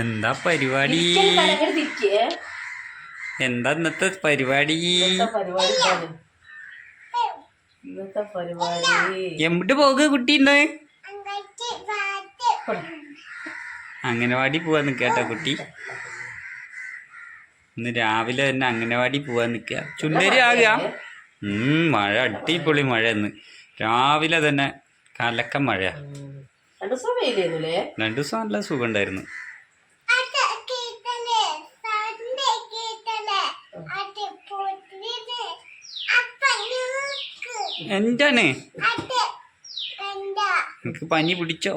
എന്താ പരിപാടി? എന്താ ഇന്നത്തെ പരിപാടി? എമ്മിട്ട് പോക കുട്ടീന്ന്? അംഗനവാടി പോവാൻ നിക്കാട്ടോ കുട്ടി. ഇന്ന് രാവിലെ തന്നെ അംഗനവാടി പോവാൻ നിക്ക. ചുണ്ടേരി ആകുക. മഴ അടിപൊളി മഴ ഇന്ന് രാവിലെ തന്നെ കലക്കം മഴയാ. 2 ദിവസം നല്ല സുഖം ഉണ്ടായിരുന്നു. എന്താണ് എനിക്ക് പനി പിടിച്ചോ?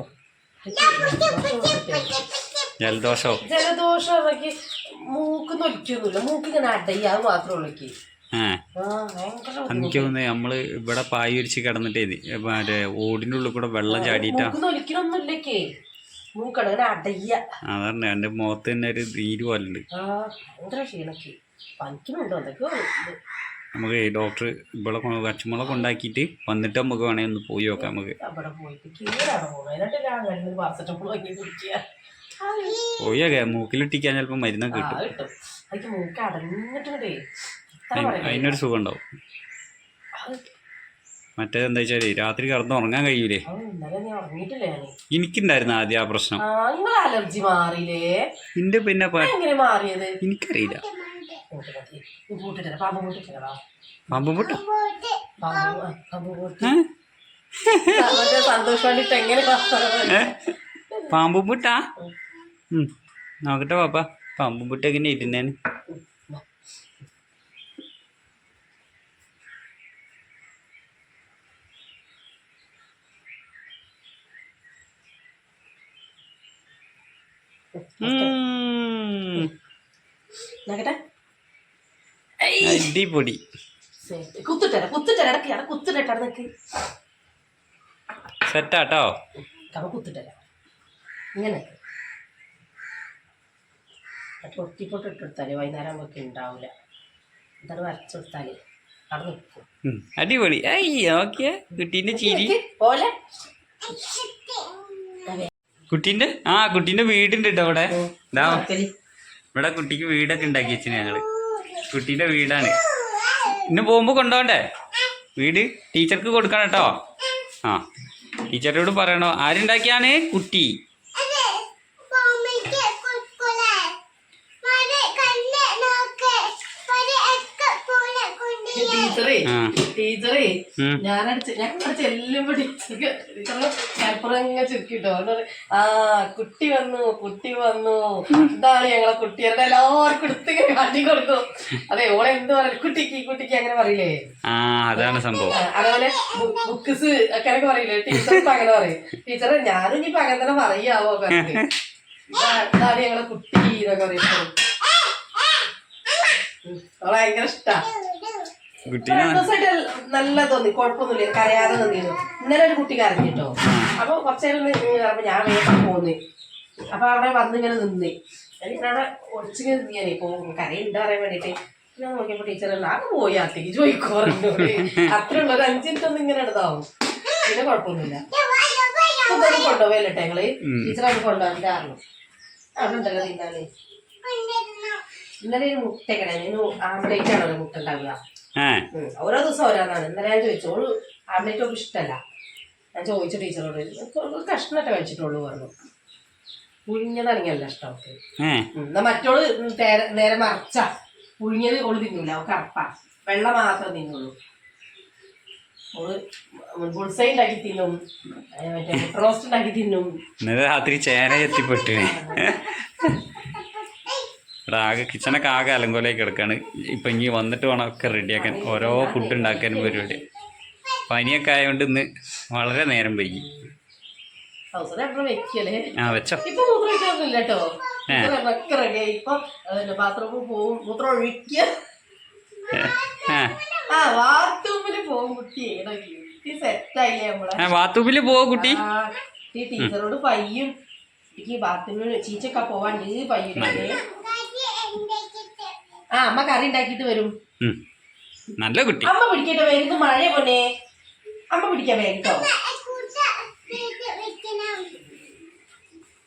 ജലദോഷോ? എനിക്ക് തോന്നുന്നു നമ്മള് ഇവിടെ പായ വിരിച്ച് കിടന്നിട്ടേ മറ്റേ ഓടിന്റെ ഉള്ളിൽ കൂടെ വെള്ളം ചാടിയിട്ടാ. അതന്നെ എന്റെ മുഖത്ത് തന്നെ ഒരു നീര് പോലുണ്ട്. നമുക്ക് ഡോക്ടർ ഇവിടെ കച്ചുമുള കൊണ്ടാക്കിയിട്ട് വന്നിട്ട് നമുക്ക് വേണേ ഒന്ന് പോയി നോക്കാം. നമുക്ക് പോയൊക്കെ മൂക്കിലിട്ടിക്കാൻ ചിലപ്പോൾ മരുന്നൊക്കെ കിട്ടും. അതിനൊരു സുഖം ഉണ്ടാവും. മറ്റേതെന്താ വെച്ചാല് രാത്രി കിടന്ന് ഉറങ്ങാൻ കഴിയൂലേ? എനിക്കുണ്ടായിരുന്നു ആദ്യം ആ പ്രശ്നം. എന്റെ പിന്നെ എനിക്കറിയില്ല. പാമ്പ് മുട്ട പാമ്പ് മുട്ട നോക്കട്ടെ പാപ്പ. പാമ്പ് മുട്ട എങ്ങനെ ഇരുന്നേന്? അടിപൊളി. സെറ്റാട്ടോ. ഇങ്ങനെ ഒട്ടിപ്പൊട്ട് ഇട്ടെടുത്താല് വൈകുന്നേരം നമുക്ക് ഉണ്ടാവില്ല. എന്താണ് വരച്ചെടുത്താല് അവിടെ നിൽക്കും. അടിപൊളി. ഓക്കെ. കുട്ടീന്റെ ചിരി പോലെ കുട്ടീന്റെ വീടുണ്ട് കേട്ടോ ഇവിടെ. ഇവിടെ കുട്ടിക്ക് വീടൊക്കെ ഉണ്ടാക്കി വെച്ചു ഞങ്ങള്. കുട്ടീന്റെ വീടാണ്. ഇന്ന് പോകുമ്പോ കൊണ്ടോണ്ടേ വീട്? ടീച്ചർക്ക് കൊടുക്കണം കേട്ടോ. ആ ടീച്ചറോട് പറയണോ ആരുണ്ടാക്കിയാണ്? കുട്ടി. ടീച്ചറേ ഞങ്ങളുടെ ചെല്ലുമ്പോ ടീച്ചറ് ചുരുക്കിട്ടോ. കുട്ടി വന്നു ഇതാണ് ഞങ്ങളെ കുട്ടികളുടെ എല്ലാവർക്കും എടുത്തിങ്ങനെ കാട്ടി കൊടുക്കും. അതെ ഓളെ എന്ത് പറയും കുട്ടിക്ക് അങ്ങനെ പറയില്ലേ? അതാണ് സംഭവം. അതേപോലെ ബുക്ക്സ് ഒക്കെ പറയില്ലേ? ടീച്ചർക്ക് അങ്ങനെ പറയും. ടീച്ചറെ ഞാനും ഇനിയിപ്പോ അങ്ങനെ തന്നെ പറയാവോ പറഞ്ഞത്. ഇതാണ് ഞങ്ങളെ കുട്ടി എന്നൊക്കെ പറയും. അവളെ ഭയങ്കര ഇഷ്ടാ. നല്ല തോന്നി, കുഴപ്പമൊന്നുമില്ല, കരയാതെ നിന്നിരുന്നു. ഇന്നലെ ഒരു കുട്ടി കരഞ്ഞിട്ടോ. അപ്പൊ കുറച്ചേരം കയറുമ്പോ ഞാൻ വേഗം പോന്ന്. അപ്പൊ അവിടെ വന്നിങ്ങനെ നിന്ന് അവിടെ ഒളിച്ചിങ്ങനെ നിന്നിയാനേ പോകും കരയുണ്ട് പറയാൻ വേണ്ടിട്ട്. ഞാൻ നോക്കിയപ്പോ ടീച്ചർ അത് പോയി അത്തേക്ക് ചോദിക്കോറുണ്ട്. അത്ര ഉള്ള ഒരു 5 മിനിറ്റ് ഒന്നും ഇങ്ങനെ ഇതാവും. പിന്നെ കുഴപ്പമൊന്നുമില്ല. കൊണ്ടുപോയല്ലേ ഞങ്ങള് ടീച്ചറൊക്കെ കൊണ്ടുപോകാൻ കാരണം അവിടെ ഉണ്ടല്ലോ തിന്നാല്. ഇന്നലെ ഒരു മുട്ടക്കട ആംബ്ലേറ്റ് ആണോ മുട്ട ഉണ്ടാവുക? ഓരോ ദിവസം ഓരോന്നാണ്. ഇന്നലെ ഞാൻ ചോദിച്ചു. ഓള് ആംബ്ലേറ്റ് ഒക്കെ ഇഷ്ടമല്ല. ഞാൻ ചോദിച്ചു ടീച്ചറോട്. കഷ്ണമൊക്കെ കഴിച്ചിട്ടുള്ളൂ പറഞ്ഞു. പുഴുങ്ങിയതാണെങ്കിൽ അല്ല ഇഷ്ടം അവൾക്ക്. എന്നാ മറ്റോള് നേരെ മറിച്ച പുഴുങ്ങിയത് ഓള് തിന്നൂല. അവൾക്ക് അറപ്പാ. വെള്ളം മാത്രം തിന്നുള്ളൂ. ഓള് ബുൾസൈ ഉണ്ടാക്കി തിന്നും, മറ്റേ റോസ്റ്റ് ഉണ്ടാക്കി തിന്നും. രാത്രി ചേന എത്തിപ്പെട്ടു. ഇവിടെ ആകെ കിച്ചണൊക്കെ ആകെ അലങ്കോലേക്ക് കിടക്കാണ്. ഇപ്പം ഇനി വന്നിട്ട് വേണം ഒക്കെ റെഡിയാക്കാൻ. ഓരോ ഫുഡ് ഉണ്ടാക്കാനും പരിപാടി. പനിയൊക്കെ ആയതുകൊണ്ട് ഇന്ന് വളരെ നേരം വൈകി. വെച്ചോ. ബാത്റൂമില് പോവോ കുട്ടി? ടീച്ചറോട് പയ്യും ബാത്റൂമിൽ ചീച്ചൊക്കെ പോവാണ്ട് പയ്യ. അമ്മ കറി ഉണ്ടാക്കിട്ട് വരും. നല്ല കുട്ടി. അമ്മ പിടിക്കട്ടോ വേഗം. മഴ പോന്നെ അമ്മ പിടിക്കാൻ വേഗട്ടോ.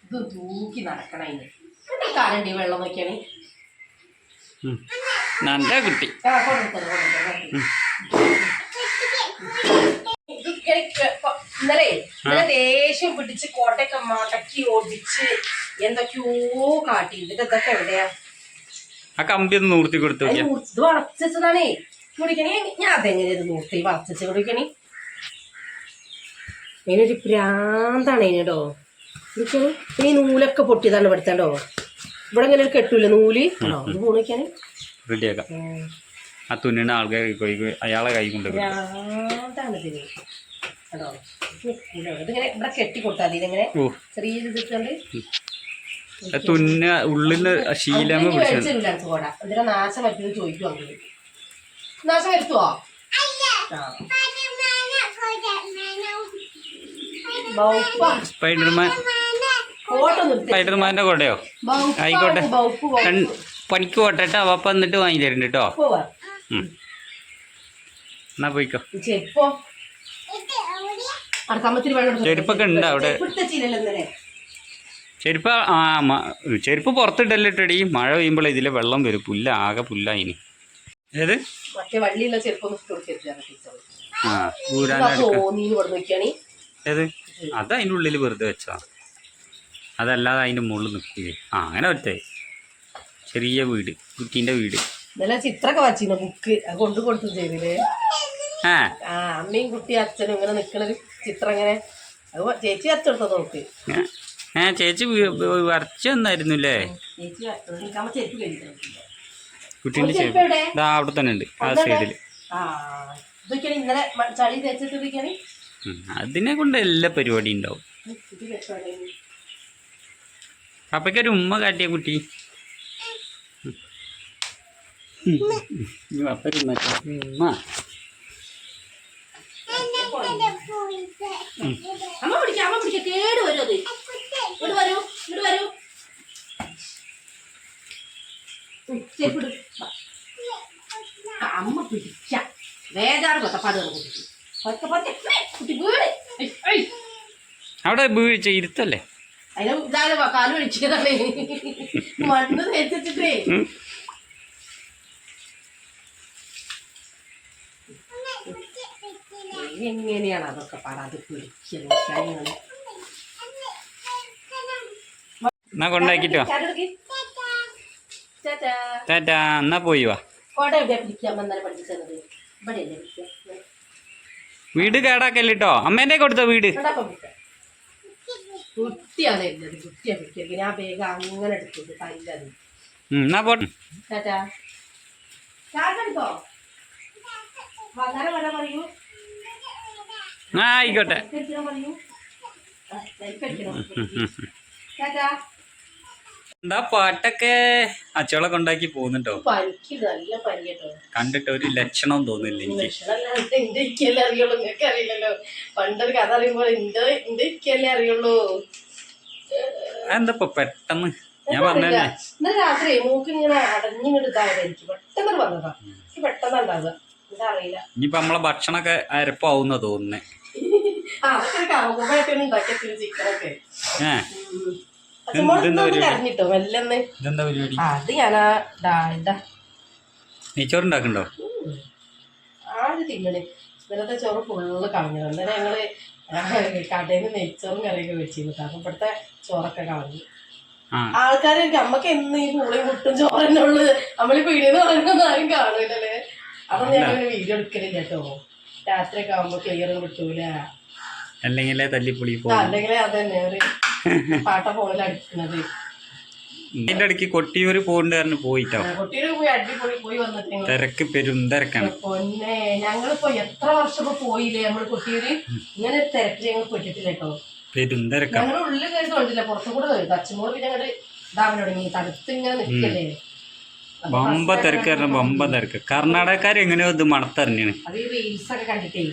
ഇത് തൂക്കി നടക്കണ കാലണ്ടി വെള്ളം നോക്കിയാണ് നല്ല കുട്ടി. ഇന്നലെ ദേഷ്യം പിടിച്ച് കോട്ടയൊക്കെ മടക്കി ഓടിച്ച് എന്തൊക്കെയോ കാട്ടി. ഇതിന്റെ ഇതൊക്കെ എവിടെയാ? ആ കമ്പി ഒന്ന് നൂർത്തി കൊടുത്തു. ഇത് വളച്ചതാണേ കുടിക്കണേ. ഞാൻ അതെങ്ങനെ നൂർത്തി വളച്ചു കുടിക്കണേ. അതിനൊരു പ്രാന്താണ് അതിനോ. കുടിക്കണേ. ഈ നൂലൊക്കെ പൊട്ടിയതാണ് ഇവിടുത്തേണ്ടോ. ഇവിടെ ഇങ്ങനെ ഒരു കെട്ടൂല നൂല്. ഇത് പൂണിക്കാണ് റെഡിയാക്കാം. ആ തുന്നിന് ആൾക്കാർ അയാളെ കൈ കൊണ്ട് പ്രാന്താണ് ഇതിന് കേട്ടോ. ഇതിങ്ങനെ ഇവിടെ കെട്ടി കൊടുത്താൽ ഇതെങ്ങനെ ചെറിയ ഇതിട്ടുണ്ട്. തുന്ന ഉള്ളിന്ന് ശീലമ കോട ഇതിനെ നാശം വരുത്തുന്നത് ചോദിക്കുവാണെങ്കിൽ നാശം വരുത്തുവോ? സ്പൈഡർമാന്റെ കൊടയോ ആയിക്കോട്ടെ. പണിക്ക് പോട്ടെ അവ എന്നിട്ട് വാങ്ങി തരുന്നുണ്ട് കേട്ടോ. എന്നാ പോയിക്കോ. ചെരുപ്പൊക്കെ ഉണ്ട് അവിടെ. ചെരുപ്പ് ചെരുപ്പ് പുറത്തിട്ടല്ലേ ഇട്ടടി. മഴ പെയ്യുമ്പോൾ ഇതിലെ വെള്ളം വരും. പുല്ല ആകെ പുല്ലായിന്. ഏത് ഏത് അത് അതിൻ്റെ ഉള്ളിൽ വെറുതെ വെച്ചാ. അതല്ലാതെ അതിൻ്റെ മുകളിൽ നിൽക്കില്ലേ. അങ്ങനെ ഒറ്റേ ചെറിയ വീട് കുട്ടീൻ്റെ വീട്. ചിത്രമൊക്കെ വച്ചിരുന്നു ബുക്ക് കൊണ്ട് കൊടുത്തു ചെയ്തില്ലേ. അമ്മയും കുട്ടി അച്ഛനും ഇങ്ങനെ നിക്കണത് ചിത്രം ഇങ്ങനെ ചേച്ചി വരച്ചെടുത്തോ നോക്ക്. ചേച്ചി വരച്ചു തന്നായിരുന്നില്ലേ. കുട്ടീൻ്റെ ചെരുപ്പ് അവിടെ തന്നെ ഉണ്ട് ആ സൈഡിൽ. അതിനെ കൊണ്ട് എല്ലാ പരിപാടിയും ഉണ്ടാവും. അപ്പൊക്കൊരു ഉമ്മ കാട്ടിയ കുട്ടി. അമ്മ പിടിച്ച വേദാറ് കൊത്തപ്പാട് അവിടെ വീഴ്ച ഇരുത്തല്ലേ. അതിന് ഇതാണ് കാല് ഒഴിച്ചതാണ് മണ്ണ് തേച്ചിട്ടേ. എങ്ങനെയാണ് അതൊക്കെ പാടാതെ പിടിക്കുന്നത്? എന്നാ കൊണ്ടാക്കിട്ടോ. ടാറ്റാ. എന്നാ പോയി വാ. കോട്ട എവിടെയാ പിടിക്കാൻ വന്നാലും പഠിപ്പിച്ചത്? ഇവിടെയല്ലേ പിടിക്കുക. വീട് കേടാക്കല്ലോ. അമ്മേന്റെ കൊടുത്തോ വീട്. കുട്ടിയാണ് കുട്ടിയെ പിടിക്കുക. ഞാൻ വേഗം അങ്ങനെ എടുത്തത് കയ്യിലത്. എന്നാ പോട്ടെ. ടാറ്റാ. ചാട്ടെടുത്തോ. വന്നാലും വരാൻ പറയൂ. ആയിക്കോട്ടെ. പറയൂ. ടാറ്റാ. എന്താ പാട്ടൊക്കെ അച്ചോളൊക്കെ ഉണ്ടാക്കി പോകുന്നുണ്ടോ? പനിക്ക് നല്ല പനി കേട്ടോ. കണ്ടിട്ട് ഒരു ലക്ഷണം തോന്നില്ല എനിക്ക്. എന്റെ ഇക്കല്ലേ അറിയുള്ളൂ. നിങ്ങൾക്ക് അറിയില്ലല്ലോ. പണ്ടൊരു കഥ അറിയുമ്പോൾ എന്റെ ഇക്കല്ലേ അറിയുള്ളൂ. എന്താ പെട്ടെന്ന് ഞാൻ പറഞ്ഞല്ലേ. ഇന്നലെ രാത്രി മൂക്ക് ഇങ്ങനെ അടഞ്ഞിങ്ങോട്ട് ഇതായത് എനിക്ക് പെട്ടെന്ന് വന്നതാ. എനിക്ക് പെട്ടെന്ന് ഉണ്ടാവുക. എന്താ അറിയില്ല. ഇനിയിപ്പോ നമ്മളെ ഭക്ഷണമൊക്കെ അരപ്പാവുന്ന തോന്നുന്നേ. അതൊക്കെ ഒരു കറുകുമ്പോഴൊക്കെ ഉണ്ടാക്കിയ ചിക്കനൊക്കെ. കരഞ്ഞിട്ടോ മെല്ലെന്ന്. ഇതെന്താ പരിപാടി? അത് ഞാനാ ഡാൽഡ നെയ്ച്ചോറുണ്ടാക്കണ്ടോ? ആര് തിന്നണേ. ഇന്നലത്തെ ചോറ് ഫുള്ള് കളഞ്ഞത്. അന്നേരം ഞങ്ങള് കടയിൽ നിന്ന് നെയ്ച്ചോറും കറിയൊക്കെ വെച്ചിരുന്നു. കാരണം ഇപ്പോഴത്തെ ചോറൊക്കെ കളഞ്ഞു. ആൾക്കാര് നമ്മക്ക് എന്ന് ഈ പൂളിയും മുട്ടും ചോറ് തന്നെ ഉള്ളു. നമ്മളീ പീടിയെന്ന് പറയുന്നത് ആരും കാണൂലല്ലേ. അതൊന്നും ഞങ്ങൾ വീഡിയോ എടുക്കലില്ല കേട്ടോ. രാത്രിയൊക്കെ ആവുമ്പോ ക്ലിയറും കിട്ടൂല. അല്ലെങ്കിലേ തല്ലിപ്പൊളി അല്ലെങ്കിലേ അതന്നെ ഒരു പാട്ട ഫോണിൽ അടിക്കുന്നത്. ഇതിന്റെ ഇടയ്ക്ക് കൊട്ടിയൂര് പോകണ്ട പോയിട്ടോ. കൊട്ടിയൂര് പോയി അടിപൊളി പോയി വന്നിട്ട് തിരക്ക് പെരുന്തിരക്കാണ്. പൊന്നെ ഞങ്ങളിപ്പോ എത്ര വർഷം പോയില്ലേ നമ്മള് കൊട്ടിയൂര്. ഇങ്ങനെ ഒരു തിരക്കിൽ ഞങ്ങൾ പെട്ടിട്ടില്ല കേട്ടോ. പെരുന്തിരക്ക. ഞങ്ങൾ ഉള്ളിൽ കയറി തോന്നില്ല, പുറത്തും കൂടെ കയറി. അച്ഛനോട് പിന്നെ ഞങ്ങള് ഇതാവാൻ തുടങ്ങി. തടുത്ത് ഇങ്ങനെ നിൽക്കല്ലേ. ബമ്പ തിരക്ക് ബമ്പ തിരക്ക്. കർണാടകക്കാർ എങ്ങനെയോ ഇത് മണത്തറിഞ്ഞാണ്. അത് ഈ റീൽസ് ഒക്കെ കണ്ടിട്ടേ.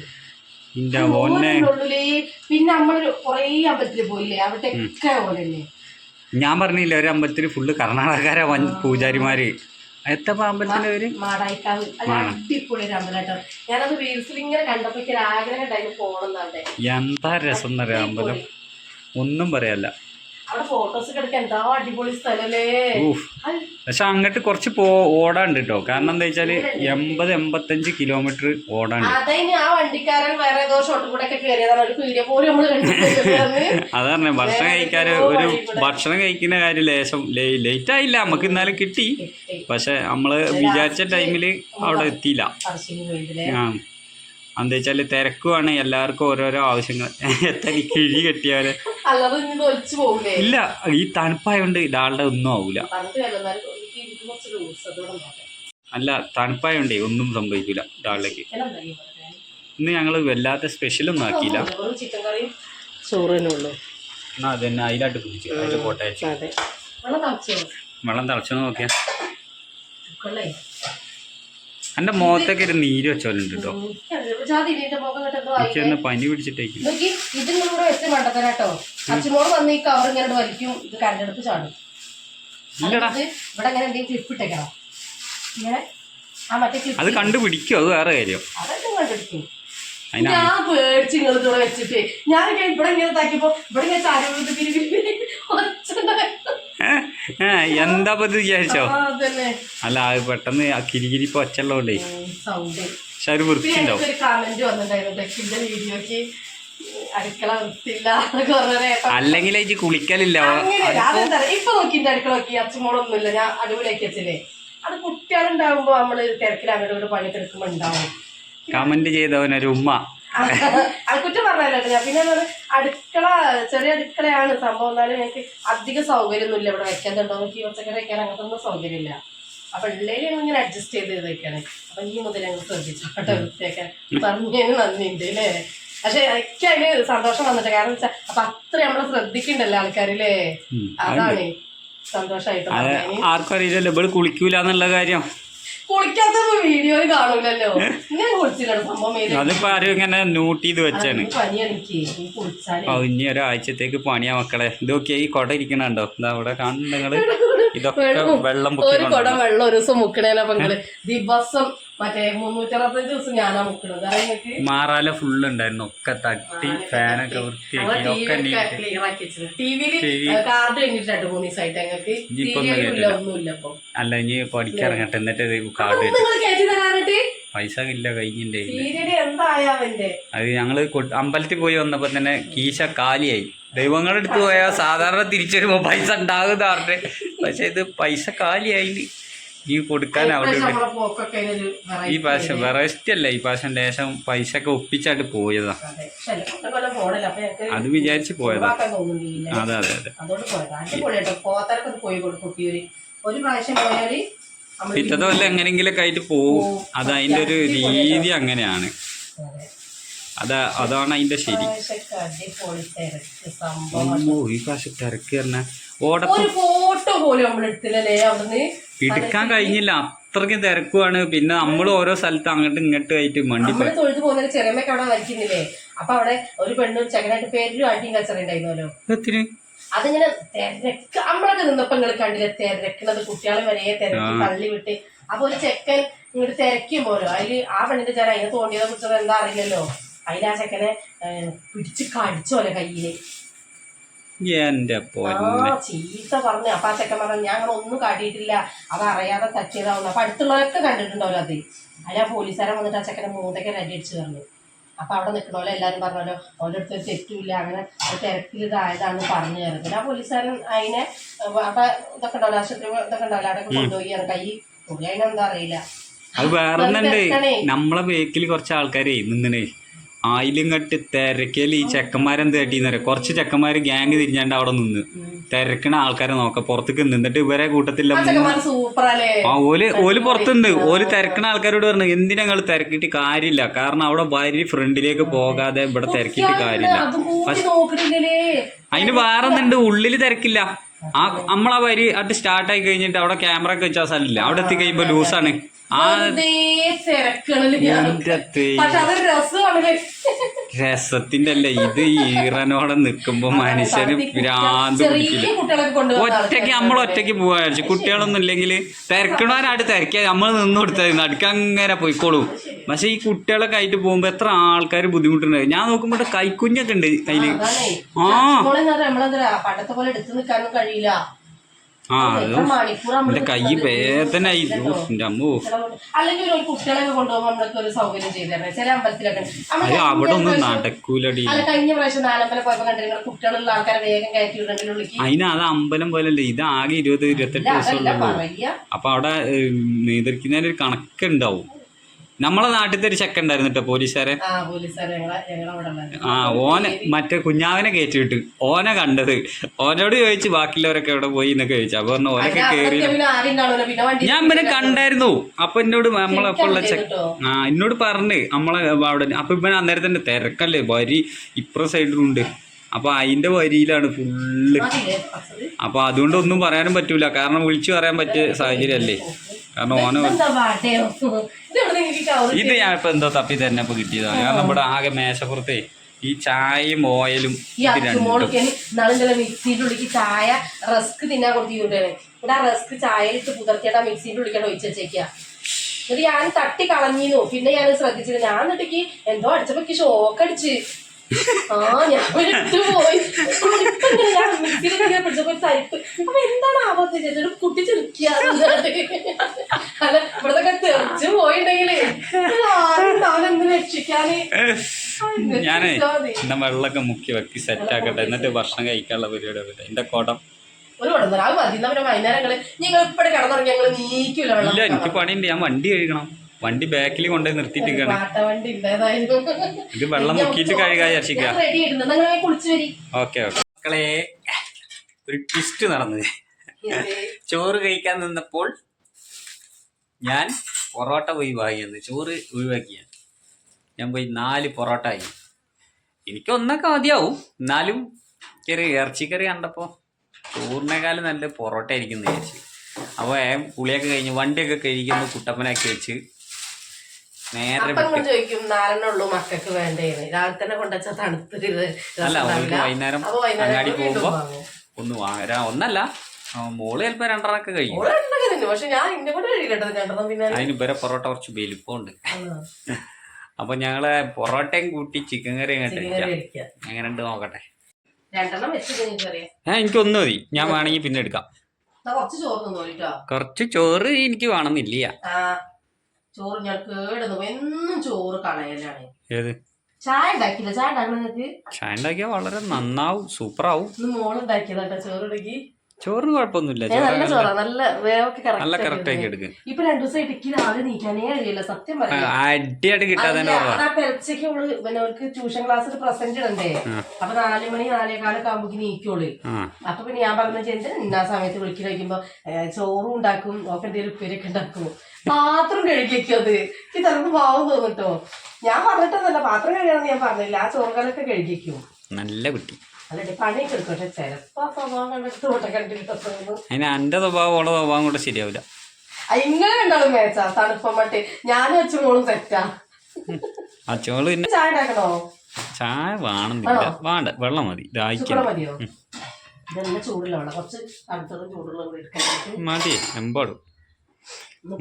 പിന്നെ നമ്മള് കൊറേ അമ്പലത്തില് പോയില്ലേ, അവിടെ ഒക്കെ പോലെ തന്നെ. ഞാൻ പറഞ്ഞില്ല ഒരു അമ്പലത്തിൽ ഫുള്ള് കർണാടകക്കാരാ പൂജാരിമാര്. എത്ര അമ്പലത്തിന്റെ പേര്? മാടായിക്കാവ്. അടിപൊളി ഒരു അമ്പലട്ടോ. ഞാനത് റീൽസിൽ ഇങ്ങനെ കണ്ടപ്പോ എനിക്ക് ആഗ്രഹം ഉണ്ടായിരുന്നു പോകണം. എന്താ രസം എന്നറിയാം അമ്പലം. ഒന്നും പറയാല്ല. അവിടെ ഫോട്ടോസ് ഒക്കെ എടുക്കാൻ എന്താ അടിപൊളി സ്ഥലല്ലേ. പക്ഷെ അങ്ങോട്ട് കുറച്ച് ഓടാണ്ട് കേട്ടോ. കാരണം എന്താ വെച്ചാല് 80-85 കിലോമീറ്റർ ഓടാണ്ട്. അതന്നെ ആ വണ്ടിക്കാരൻ വേറെ ഏതോ ഷോട്ടും കൂടെ ഒക്കെ കയറിയതാണ്. ഒരു പീഡിയ പോലും നമ്മള് അതന്നെ ഭക്ഷണം കഴിക്കുന്ന കാര്യം ലേശം ലേറ്റ് ആയില്ല, നമുക്ക് ഇന്നാലും കിട്ടി. പക്ഷെ നമ്മള് വിചാരിച്ച ടൈമില് അവിടെ എത്തിയില്ല. ആ എന്താ വെച്ചാല് തിരക്കുവാണ്, എല്ലാവർക്കും ഓരോരോ ആവശ്യങ്ങൾ. എത്ര കിഴി കെട്ടിയാല് ഇല്ല, ഈ തണുപ്പായോണ്ട് ഡാളുടെ ഒന്നും ആവൂല. അല്ല തണുപ്പായോണ്ടേ ഒന്നും സംഭവിക്കില്ല ഡാളിലേക്ക്. ഇന്ന് ഞങ്ങള് വല്ലാത്ത സ്പെഷ്യലൊന്നും ആക്കിയില്ല. എന്നാ അതന്നെ അതിലായിട്ട് കുടിച്ചു. അതിന്റെ കോട്ടയ വെള്ളം തിളച്ചോ നോക്കിയാ. എന്റെ മുഖത്തൊക്കെ ഒരു നീര് വെച്ചോലുണ്ട് കേട്ടോ. എനിക്കൊന്ന് പനി പിടിച്ചിട്ടേക്കും. അത് കണ്ടുപിടിക്കും, അത് വേറെ കാര്യം. ഞാൻ പേടിച്ച് നിങ്ങളിവിടെ വെച്ചിട്ട് ഞാൻ ഇവിടെ ഇങ്ങനെ താക്കിയപ്പോ ഇവിടെ ഇങ്ങനെ എന്താ വിചാരിച്ചോ? അല്ല അത് പെട്ടെന്ന് ആ കിരികിരിപ്പ് ഒച്ചള്ളോണ്ടേ പക്ഷെ ഒരു വൃത്തിണ്ടാവും. അല്ലെങ്കിൽ എനിക്ക് കുളിക്കലില്ല. ഇപ്പൊ നോക്കിന്റെ അടുക്കള നോക്കി അച്ഛമോളൊന്നുമില്ല, ഞാൻ അടിപൊളിയാക്കി വെച്ചില്ലേ. അത് കുട്ടികളുണ്ടാവുമ്പോ നമ്മള് തിരക്കിൽ അങ്ങോട്ട് പണിയൊക്കെ എടുക്കുമ്പോ ഉണ്ടാവും. കമന്റ് ചെയ്തവനൊരു ഉമ്മ അത് കുറ്റം പറഞ്ഞല്ലോ ഞാൻ. പിന്നെ അടുക്കള ചെറിയ അടുക്കളയാണ് സംഭവം, എന്നാലും ഞങ്ങൾക്ക് അധികം സൗകര്യമൊന്നുമില്ല ഇവിടെ വെക്കാൻ. കണ്ടോ നോക്കി പച്ചക്കറി വെക്കാൻ അങ്ങനത്തെ ഒന്നും സൗകര്യമില്ല. അപ്പൊ ഉള്ളേലും ഇങ്ങനെ അഡ്ജസ്റ്റ് ചെയ്ത് വെക്കാണ്. അപ്പൊ ഈ മുതൽ ഞങ്ങൾ ശ്രദ്ധിച്ചു കേട്ടോ വൃത്തിയാക്കാൻ. പറഞ്ഞതിന് നന്ദിയുണ്ട് അല്ലേ. പക്ഷെ എനിക്ക് അതിന് സന്തോഷം വന്നിട്ട്, കാരണം വെച്ചാൽ അപ്പൊ അത്ര നമ്മള് ശ്രദ്ധിക്കണ്ടല്ലോ ആൾക്കാരില്ലേ, അതാണ് സന്തോഷമായിട്ട്. ആർക്കും അറിയില്ലല്ലോ ഇവിടെ കുളിക്കൂലെന്നുള്ള കാര്യം. കുളിക്കാത്ത വീഡിയോയിൽ കാണൂലല്ലോ. ഞാൻ കുളിച്ചില്ല സംഭവം. അതിപ്പോ ആരും ഇങ്ങനെ നോട്ട് ചെയ്ത് വെച്ചാണ്. ഇനി ഒരാഴ്ചത്തേക്ക് പണിയാ മക്കളെ. ഇതൊക്കെ ഈ കൊട ഇരിക്കണുണ്ടോ? ഇതാ അവിടെ കാണുന്നുണ്ട്. ഇതൊക്കെ വെള്ളം ഒരു കുടം വെള്ളം ഒരു ദിവസം മുക്കണേനെ പെങ്ങള് ദിവസം മറ്റേ 365 ദിവസം ഞാനാ മുക്കണത്. മാറാല ഫുള്ള് ഉണ്ടായിരുന്നു, ഒക്കെ തട്ടി ഫാനൊക്കെ വൃത്തിയാക്കി ഒക്കെ ടിവിയില് കാർഡ് കഴിഞ്ഞിട്ട് 2-3 ദിവസമായിട്ട് ഞങ്ങൾക്ക് ഒന്നുമില്ല. അപ്പൊ അല്ല ഇനി പഠിക്കാറങ്ങട്ടെ, എന്നിട്ട് കാർഡ് പൈസ ഇല്ല കഴിഞ്ഞില്ലേ. അത് ഞങ്ങള് അമ്പലത്തിൽ പോയി വന്നപ്പോ തന്നെ കീശ കാലിയായി. ദൈവങ്ങളുടെ അടുത്ത് പോയാൽ സാധാരണ തിരിച്ചു വരുമ്പോ പൈസ ഉണ്ടാകുന്ന പറഞ്ഞിട്ട്, പക്ഷെ ഇത് പൈസ കാലിയായി. നീ കൊടുക്കാൻ അവിടെ ഈ പ്രാവശ്യം വെറൈറ്റി അല്ല, ഈ പ്രാവശ്യം ലേശം പൈസ ഒക്കെ ഒപ്പിച്ചായിട്ട് പോയതാ. അത് വിചാരിച്ച് പോയതാ. അതെ അതെ അതെ. പിറ്റത്തെ കൊല്ലം എങ്ങനെങ്കിലൊക്കെ ആയിട്ട് പോവും. അത് അതിന്റെ ഒരു രീതി അങ്ങനെയാണ്. അതാണ് അതിന്റെ ശരി. ഈ പ്രാവശ്യം തിരക്ക് പറഞ്ഞ എടുക്കാൻ കഴിഞ്ഞില്ല, അത്രയ്ക്കും തിരക്കുവാണ്. പിന്നെ നമ്മൾ ഓരോ സ്ഥലത്ത് അങ്ങോട്ടും ഇങ്ങോട്ടും ആയിട്ട് മണ്ടി ചെറിയമ്മക്ക് അവിടെ വരയ്ക്കുന്നില്ലേ. അപ്പൊ അവിടെ ഒരു പെണ്ണും ചെക്കനായിട്ട് പേരിലും അടിയും കച്ചറുണ്ടായിരുന്നല്ലോ. എത്തിന് അതിങ്ങനെ തിരക്ക് നമ്മളൊക്കെ നിന്നപ്പോ നിങ്ങൾ കണ്ടില്ലേ തിരക്കുന്നത്, കുട്ടികളെ വരെ തിരക്കി തള്ളി വിട്ട്. അപ്പൊ ഒരു ചെക്കൻ ഇങ്ങോട്ട് തിരക്കുമ്പോലോ അതില് ആ പെണ്ണിന്റെ ചേരാ അതിനെ തോണ്ടിയതെ കുറിച്ചത് എന്താ അറിയില്ലല്ലോ. അതിൽ ആ ചെക്കനെ പിടിച്ച് കടിച്ചോലെ കയ്യില്. ചീത്ത പറഞ്ഞു. അപ്പൊ ആ ചെക്കൻ പറഞ്ഞു ഞാൻ അങ്ങനെ ഒന്നും കാട്ടിയിട്ടില്ല, അത് അറിയാതെ തട്ടിയതാവുന്നു. അപ്പൊ അടുത്തുള്ളവരൊക്കെ കണ്ടിട്ടുണ്ടാവല്ലോ അത്. അതിൽ ആ പോലീസുകാരൻ വന്നിട്ട് ആ ചെക്കനെ മൂന്നൊക്കെ അടിയടിച്ച് പറഞ്ഞു. അപ്പൊ അവിടെ നിൽക്കണോല്ലോ എല്ലാരും പറഞ്ഞല്ലോ ഓരോ അടുത്ത് തെറ്റില്ല, അങ്ങനെ തിരക്കിൽ ഇതായതാണെന്ന് പറഞ്ഞു തരുന്നത്. പിന്നെ ആ പോലീസുകാരൻ അതിനെ അപ്പൊ ഇതൊക്കെ ഉണ്ടാവില്ല, ആശുപത്രി ഇതൊക്കെ ഉണ്ടാവില്ല, അവിടെയൊക്കെ കൊണ്ടുപോയി കൈ പോയി. അതിനെന്താ അറിയില്ല. അത് വേറൊന്നുണ്ട്, നമ്മളെ ബേക്കിൽ കുറച്ച് ആൾക്കാരെ നിന്നണേ ആയിലും കെട്ട് തിരക്കല്. ഈ ചെക്കന്മാരെന്ത് കെട്ടിന്നറിയാം, കുറച്ച് ചെക്കന്മാര് ഗ്യാങ് തിരിഞ്ഞാണ്ട് അവിടെ നിന്ന് തിരക്കണ ആൾക്കാരെ നോക്കാം പുറത്തേക്ക് നിന്നിട്ട് ഇവരെ കൂട്ടത്തില്ല. ആ ഓല് പുറത്തുണ്ട്. ഓല് തിരക്കണ ആൾക്കാരോട് പറഞ്ഞു എന്തിനാ നിങ്ങൾ തിരക്കിട്ട് കാര്യമില്ല, കാരണം അവിടെ ഭാര്യ ഫ്രണ്ടിലേക്ക് പോകാതെ ഇവിടെ തിരക്കിട്ട് കാര്യമില്ല. അതിന് വേറൊന്നുണ്ട്, ഉള്ളില് തിരക്കില്ല. ആ നമ്മളാ വരി അത് സ്റ്റാർട്ടായി കഴിഞ്ഞിട്ട് അവിടെ ക്യാമറ ഒക്കെ വെച്ചാൽ സ്ഥലമില്ല, അവിടെ എത്തി കഴിയുമ്പോ ലൂസാണ്. ആ തിരക്കണല്ലേ. പക്ഷെ അതൊരു രസമാണ്. രസത്തിന്റെ അല്ലേ ഇത്, ഈറനോടെ നിക്കുമ്പോ മനുഷ്യന് ഭ്രാന്ത് പിടിക്കില്ല. ഒറ്റയ്ക്ക് നമ്മൾ ഒറ്റയ്ക്ക് പോവാ വിചാരിച്ചു. കുട്ടികളൊന്നും ഇല്ലെങ്കിൽ തിരക്കണവരായിട്ട് തിരക്കിയാൽ നമ്മൾ നിന്ന് കൊടുത്താൽ നടുക്ക് അങ്ങനെ പോയിക്കോളും. പക്ഷെ ഈ കുട്ടികളൊക്കെ ആയിട്ട് പോകുമ്പോ എത്ര ആൾക്കാർ ബുദ്ധിമുട്ടുണ്ട്. ഞാൻ നോക്കുമ്പോ കൈക്കുഞ്ഞൊക്കെ ഉണ്ട് കയ്യില്. പണ്ടത്തെ പോലെ എടുത്തു നിൽക്കാനും കഴിയില്ല. ആ എന്റെ കൈ വേദനായി. അമ്മോ അല്ലെങ്കിൽ ഒരു കുട്ടികളൊക്കെ കൊണ്ടുപോകുമ്പോൾ നമ്മളൊക്കെ ഒരു സൗകര്യം ചെയ്തേ. ചില അമ്പലത്തിലൊക്കെ അവിടെ ഒന്നും നടക്കൂലടി. കഴിഞ്ഞ പ്രാവശ്യം നാലമ്പലം പോയപ്പോ കണ്ടിരുന്ന കുട്ടികളുള്ള ആൾക്കാരെ വേഗം കയറ്റി വിടണമെങ്കിൽ അതിന് അത് അമ്പലം പോലല്ലേ, ഇത് ആകെ 20-28 ദിവസമുള്ളൂ. അപ്പൊ അവിടെ നിയന്ത്രിക്കുന്നതിന് ഒരു കണക്കുണ്ടാവും. നമ്മളെ നാട്ടിലത്തെ ഒരു ചെക്ക ഉണ്ടായിരുന്നു കേട്ടോ, പോലീസുകാരെ. ആ ഓനെ മറ്റേ കുഞ്ഞാവിനെ കയറ്റി വിട്ടു. ഓനെ കണ്ടത്, ഓനോട് ചോദിച്ചു ബാക്കിയുള്ളവരൊക്കെ എവിടെ പോയി എന്നൊക്കെ ചോദിച്ചു. അപ്പൊ പറഞ്ഞു ഓനൊക്കെ കേറി. ഞാൻ പിന്നെ കണ്ടായിരുന്നു. അപ്പൊ എന്നോട് നമ്മളെപ്പോഴുള്ള എന്നോട് പറഞ്ഞ് നമ്മളെ അവിടെ. അപ്പൊ ഇവൻ അന്നേരം തന്നെ തിരക്കല്ലേ, വരി ഇപ്പുറ സൈഡിലുണ്ട്. അപ്പൊ അതിന്റെ വരിയിലാണ് ഫുള്ള്. അപ്പൊ അതുകൊണ്ട് ഒന്നും പറയാനും പറ്റൂല, കാരണം വിളിച്ചു പറയാൻ പറ്റിയ സാഹചര്യമല്ലേ. കാരണം ഓന ഇത് ഞാൻ ഇപ്പൊ എന്തോ തപ്പി തന്നെ ഇപ്പൊ കിട്ടിയതാണ്. കാരണം നമ്മുടെ ആകെ മേശപ്പുറത്തെ ഈ ചായയും ഓയിലും മിക്സിയിലുള്ളിക്ക് ചായ റസ്ക് തിന്നാൻ കൊടുത്തിട്ടാണ്. ഇവിടെ ആ റസ്ക് ചായയിട്ട് പുതർത്തിയിട്ട് മിക്സിന്റെ ഉള്ളിക്കാണ് ഒഴിച്ച് വെച്ചേക്കുക. എന്നിട്ട് ഞാൻ തട്ടി കളഞ്ഞിരുന്നു. പിന്നെ ഞാൻ ശ്രദ്ധിച്ചില്ല. ഞാൻ എന്നിട്ടേക്ക് എന്തോ അടിച്ചപ്പോ ഷോക്ക് അടിച്ച്. ഞാൻ പോയി ഞാൻ മിക്സിയിലൊക്കെ പിടിച്ചപ്പോ തരിപ്പ്. അപ്പൊ എന്താണ് ആവർത്തിച്ചത്? കുട്ടി ചെറുക്കിയ അല്ല ഇവിടത്തൊക്കെ തെറിച്ച് പോയിണ്ടെങ്കിലേ ആരെന്താണെന്ന് രക്ഷിക്കാന്. ഞാനേ എന്നാ വെള്ളമൊക്കെ മുക്കി വെക്കി സെറ്റ് ആക്കട്ടെ, എന്നിട്ട് ഭക്ഷണം കഴിക്കാനുള്ള പരിപാടി. എന്റെ കുടം ഒരു കുടം അത് മതി. പിന്നെ വൈകുന്നേരങ്ങള് നിങ്ങൾ ഇപ്പഴേ കിടന്നുറങ്ങി ഞങ്ങള് നീക്കൂല. ഇല്ല, എനിക്ക് പണിയുണ്ട്. ഞാൻ വണ്ടി കഴുകണം. വണ്ടി ബാക്കിൽ കൊണ്ടുപോയി നിർത്തിയിട്ടാണ്. ഇത് വെള്ളം മുക്കിയിട്ട് കഴുകാൻ വിചാരിച്ചിരിക്കുക. ഓക്കെ ഓക്കെ മക്കളെ, ഒരു ട്വിസ്റ്റ് നടന്നത്. ചോറ് കഴിക്കാൻ നിന്നപ്പോൾ ഞാൻ പൊറോട്ട പോയി വാങ്ങിയെന്ന്. ചോറ് ഒഴിവാക്കിയ ഞാൻ പോയി 4 പൊറോട്ട ആയി. എനിക്കൊന്നൊക്കെ മതിയാവും, എന്നാലും ഇറച്ചിക്കറി കണ്ടപ്പോ ചോറിനേക്കാളും നല്ല പൊറോട്ട ആയിരിക്കും വിചാരിച്ചു. അപ്പോൾ പുളിയൊക്കെ കഴിഞ്ഞ് വണ്ടിയൊക്കെ കഴിക്കുന്നു, കുട്ടപ്പനാക്കി വെച്ച് നേരെ ചോദിക്കും നാലെണ്ണുള്ളൂ മക്കൾക്ക് വേണ്ടേന്ന്. രാവിലെ തന്നെ കൊണ്ടുവച്ച തണുത്ത് അല്ല വൈകുന്നേരം അങ്ങാടി പോകുമ്പോ ഒന്ന് വാങ്ങാ. ഒന്നല്ല, മോള് ചിലപ്പോ 2 കഴിയും. പക്ഷെ ഞാൻ ഇന്നെ കൊണ്ട് കഴിയില്ല. പിന്നെ അതിന് ഇവരെ പൊറോട്ട കുറച്ച് വലിപ്പമുണ്ട്. അപ്പൊ ഞങ്ങള് പൊറോട്ടയും കൂട്ടി ചിക്കൻ കറിയും കഴിക്കാം. എങ്ങനെയുണ്ട് നോക്കട്ടെ. എനിക്കൊന്നും മതി, ഞാൻ വേണമെങ്കിൽ പിന്നെ എടുക്കാം. കുറച്ച് ചോറ് എനിക്ക് വേണമെന്നില്ല. ചോറ് ഞാൻ കേടുന്നു. എന്നും ചോറ് കളയലാണ്. ഏത് ചായ ഉണ്ടാക്കില്ല? ചായ ഉണ്ടാക്കണ ചായ ഉണ്ടാക്കിയാ വളരെ നന്നാവും, സൂപ്പറാവും. മോള് ഉണ്ടാക്കിയതാട്ടോ ചോറ് ഉണ്ടാക്കി. ചോറിന് കുഴപ്പമൊന്നുമില്ല, നല്ല ചോറാ, നല്ല വേവൊക്കെ നല്ല കറക്റ്റ് ആക്കി എടുക്കും. ഇപ്പൊ 2 ദിവസം ഇടയ്ക്ക് രാവിലെ നീക്കാനേ കഴിയില്ല, സത്യം പറയാം. അടിയായിട്ട് കിട്ടാതെ പെരച്ചയ്ക്ക് അവൾക്ക് ട്യൂഷൻ ക്ലാസ്സിൽ പ്രസന്റ് ഇടണ്ടേ. അപ്പൊ 4 മണി 4:15 ആകുമ്പോക്ക് നീക്കോള്. അപ്പൊ പിന്നെ ഞാൻ പറഞ്ഞ ഇന്ന സമയത്ത് വിളിക്കി കഴിക്കുമ്പോ ചോറും ഉണ്ടാക്കും, ഒക്കെ എന്തെങ്കിലും ഉപ്പേരിയൊക്കെ ഉണ്ടാക്കും. പാത്രം കഴുകിയേക്കും. അത് എനിക്ക് തരന്ന് പാവം തോന്നിട്ടോ. ഞാൻ പറഞ്ഞിട്ടൊന്നല്ല, പാത്രം കഴുകാന്ന് ഞാൻ പറഞ്ഞില്ല. ആ ചോറുകളൊക്കെ കഴുകിയേക്കും. നല്ല കുട്ടി. അല്ലെ പണിയൊക്കെ എടുക്കും. പക്ഷെ ചിലപ്പോ സ്വഭാവം കണ്ടിട്ട് തോട്ടം കണ്ടിട്ട് എന്റെ സ്വഭാവം സ്വഭാവം കൂടെ ശരിയാവില്ല. ഇങ്ങനെ ഉണ്ടാവും മേച്ചാ തണുപ്പം മറ്റേ. ഞാനും അച്ഛൻ മോളും സെറ്റാ. അച്ഛനോള് പിന്നെ ചായ ഉണ്ടാക്കണോ? ചായ വേണമെന്നില്ല, വേണ്ട വെള്ളം മതി. മതിയോ? ഇതെല്ലാം ചൂടുള്ള വെള്ളം, കുറച്ച് തണുത്തതും ചൂടുള്ള മതി. എമ്പാടും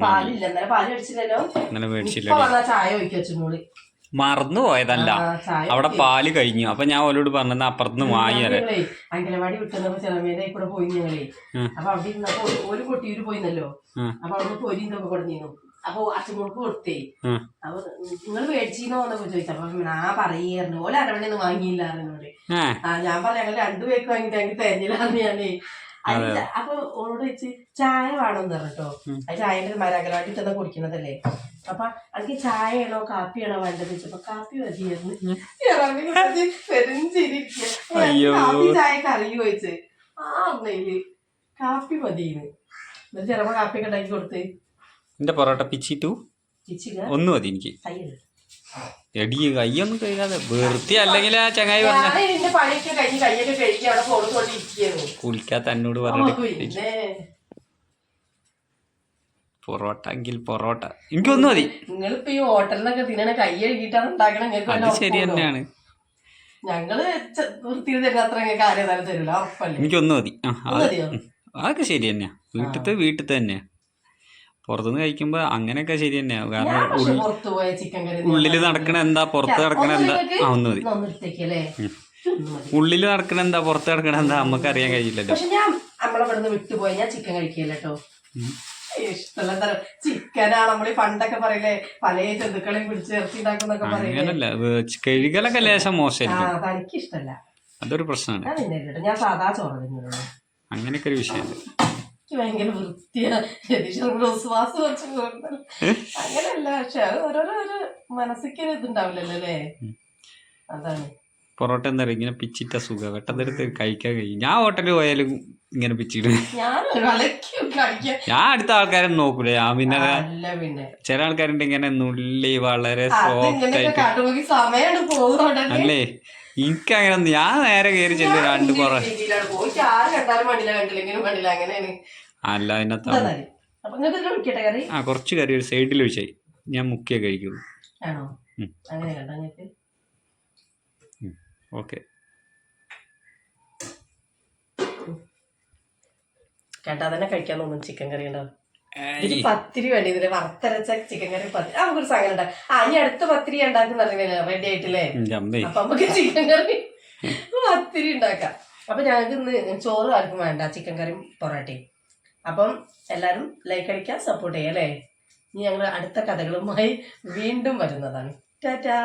പാലില്ല, ഇന്നലെ പാല് മേടിച്ചില്ലല്ലോ. ഇന്നലെ മേടിച്ചില്ല. ചായ ഒഴിക്കും അച്ഛൻ മോള്. മറന്നു പോയതല്ല, അവിടെ പാല് കഴിഞ്ഞു. അപ്പൊ ഞാൻ ഓലോട് പറഞ്ഞത് അപ്പുറത്തുനിന്ന് വാങ്ങി തരാം. അങ്കലവാടി വിട്ടുന്നപ്പോ ചെറുമേനെ കൂടെ പോയി ഞങ്ങളെ. അപ്പൊ അവിടെ ഇരുന്നപ്പോ ഒരു കൊട്ടിയൂര് പോയിന്നല്ലോ. അപ്പൊ അവിടെ പൊരി ഇതൊക്കെ കൊടുത്തിരുന്നു. അപ്പൊ അച്ഛനോൾക്ക് കൊടുത്തേ. അപ്പൊ നിങ്ങൾ മേടിച്ചിന്നോ എന്നൊക്കെ ചോദിച്ചു. അപ്പൊ ഞാൻ പറയായിരുന്നു ഓല അരവണയൊന്നും വാങ്ങിയില്ല എന്നോട്. ഞാൻ പറഞ്ഞു ഞങ്ങൾ 2 പേർക്ക് വാങ്ങിട്ട് ഞങ്ങൾക്ക് തരുന്നില്ലാന്ന് ഞാനേ. അപ്പൊ ഓളോട് വെച്ച് ചായ വേണമെന്ന് പറഞ്ഞിട്ടോ. ആ ചായന്റെ അങ്കലവാടി തന്നെ കുടിക്കണതല്ലേ. അപ്പൊ എനിക്ക് ചായയാണോ കാപ്പിയാണോ വേണ്ടത് ചോദിച്ചപ്പോ കാപ്പി മതിയായിരുന്നു. കാപ്പി ചായ കറി ചോദിച്ച് ഒന്നേല് കാപ്പി മതിയെന്ന്. എന്നിട്ട് ചിലപ്പോ കാപ്പിയൊക്കെ ഉണ്ടാക്കി കൊടുത്ത്. എന്റെ പൊറോട്ട പിച്ചിട്ടു ഒന്നും മതി എനിക്ക്. എടി കയ്യൊന്നും കഴിയാതെ വെറുതെ. അല്ലെങ്കിൽ ആ ചങ്ങായി പറഞ്ഞ കുളിക്കാത്ത എന്നോട് പറഞ്ഞിട്ട് പൊറോട്ട എങ്കിൽ പൊറോട്ട എനിക്കൊന്നും മതി. നിങ്ങളിപ്പോ ഈ ഹോട്ടലിനൊക്കെ തിന്നണ കൈ കഴുകിയിട്ടാണ് ഉണ്ടാക്കണ. അത് ശരി തന്നെയാണ്. ഞങ്ങള് വൃത്തിയിൽ തരുന്ന അത്ര കാര്യം തന്നെ തരില്ല, ഉറപ്പല്ലേ? എനിക്കൊന്നും മതി. മതിയോ? അതൊക്കെ ശരി തന്നെയാ. വീട്ടിൽ തന്നെയാ. പുറത്തുനിന്ന് കഴിക്കുമ്പോ അങ്ങനെയൊക്കെ ശരി തന്നെയാ. കാരണം പുറത്തു പോയ ചിക്കൻ കറി ഉള്ളില് നടക്കണ എന്താ പുറത്ത് നടക്കണ എന്താ ഒന്ന് മതി. ഒന്നെടുത്തേക്കല്ലേ? ഉള്ളില് നടക്കണ എന്താ പുറത്ത് നടക്കണ എന്താ നമുക്ക് അറിയാൻ കഴിയില്ലല്ലോ. പക്ഷെ ഞാൻ നമ്മളെ ഇവിടുന്ന് വിട്ടുപോയി ഞാൻ ചിക്കൻ കഴിക്കില്ല കേട്ടോ. ഇഷ്ടമല്ല തരം ചിക്കനാ. നമ്മളീ പണ്ടൊക്കെ പറയില്ലേ പല ജന്തുക്കളെയും പിടിച്ച് ഇറച്ചി ഉണ്ടാക്കുന്നൊക്കെ പറയില്ലേ. അങ്ങനല്ല, കഴുകലൊക്കെ ലേശം മോശമായിരിക്കും. തനിക്ക് ഇഷ്ടമല്ല, അതൊരു പ്രശ്നമാണ്. ഞാൻ തിന്നില്ല. ഞാൻ സാധാ ചോറ് തിന്നുള്ളൂ. അങ്ങനെയൊക്കെ ഒരു വിഷയമുണ്ട്. എനിക്ക് ഭയങ്കര വൃത്തിയാണ്. അങ്ങനെയല്ല, പക്ഷെ അത് ഓരോരോ ഒരു മനസ്സിക്കൊരു ഇതുണ്ടാവില്ലല്ലോ അല്ലേ, അതാണ്. പൊറോട്ട എന്താ പറയുക, ഇങ്ങനെ പിച്ചിട്ട സുഖം വെട്ടത്തെടുത്ത് കഴിക്കാൻ കഴിയും. ഞാൻ ഹോട്ടലിൽ പോയാലും ഇങ്ങനെ പിച്ചിട്ട് ഞാൻ അടുത്ത ആൾക്കാരെ നോക്കൂല. ഞാൻ പിന്നെ ചില ആൾക്കാരുണ്ട് ഇങ്ങനെ നുള്ളി വളരെ സോഫ്റ്റ് ആയിട്ട്. അല്ലേ, എനിക്ക് അങ്ങനെ ഞാൻ നേരെ കയറി ചെല്ലു രണ്ട് പൊറോട്ട. അല്ല അതിനകത്ത് കുറച്ച് കറി ഒരു സൈഡിൽ ഒഴിച്ചായി ഞാൻ മുക്കിയേ കഴിക്കുള്ളൂ. ഓക്കെ കേട്ടാ തന്നെ കഴിക്കാൻ തോന്നും ചിക്കൻ കറി ഉണ്ടാവും. ഇതിന് പത്തിരി വേണ്ടി, ഇതിന് വറുത്തരച്ച ചിക്കൻ കറി പത്തിരി. നമുക്കൊരു സാധനം ഉണ്ടാവും. ഇനി അടുത്ത പത്തിരി ഉണ്ടാക്കുന്ന റെഡി ആയിട്ടില്ലേ? അപ്പൊ നമുക്ക് ചിക്കൻ കറി പത്തിരി ഉണ്ടാക്കാം. അപ്പൊ ഞങ്ങൾക്ക് ഇന്ന് ചോറ് ആർക്കും വേണ്ട, ചിക്കൻ കറിയും പൊറോട്ടയും. അപ്പം എല്ലാരും ലൈക്ക് അടിക്കുക, സപ്പോർട്ട് ചെയ്യാം അല്ലേ? ഇനി ഞങ്ങൾ അടുത്ത കഥകളുമായി വീണ്ടും വരുന്നതാണ്. ടാറ്റാ.